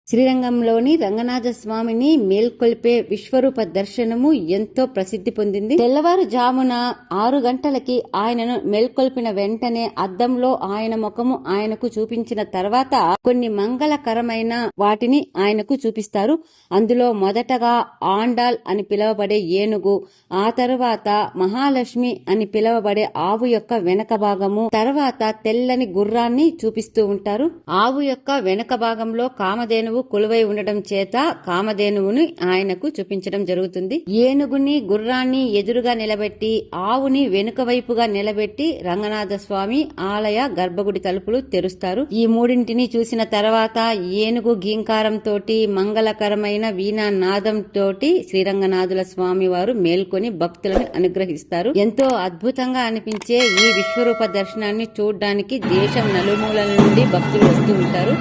శ్రీరంగంలోని రంగనాథ స్వామిని మేల్కొల్పే విశ్వరూప దర్శనము ఎంతో ప్రసిద్ధి పొందింది. తెల్లవారుజామున 6 గంటలకి ఆయనను మేల్కొల్పిన వెంటనే అద్దంలో ఆయన ముఖము ఆయనకు చూపించిన తర్వాత కొన్ని మంగళకరమైన వాటిని ఆయనకు చూపిస్తారు. అందులో మొదటగా ఆండాల్ అని పిలువబడే ఏనుగు, ఆ తరువాత మహాలక్ష్మి అని పిలువబడే ఆవు యొక్క వెనక భాగము, తర్వాత తెల్లని గుర్రాన్ని చూపిస్తూ ఉంటారు. ఆవు యొక్క వెనక భాగంలో కామధేనువు కొలువై ఉండడం చేత కామధేనువుని ఆయనకు చూపించడం జరుగుతుంది. ఏనుగుని గుర్రాన్ని ఎదురుగా నిలబెట్టి ఆవుని వెనుక వైపుగా నిలబెట్టి రంగనాథ స్వామి ఆలయ గర్భగుడి తలుపులు తెరుస్తారు. ఈ మూడింటిని చూసిన తర్వాత ఏనుగు గీంకారం తోటి మంగళకరమైన వీణా నాదం తోటి శ్రీరంగనాథుల స్వామి వారు మేల్కొని భక్తులను అనుగ్రహిస్తారు. ఎంతో అద్భుతంగా అనిపించే ఈ విశ్వరూప దర్శనాన్ని చూడడానికి దేశం నలుమూలల నుండి భక్తులు వస్తూ ఉంటారు.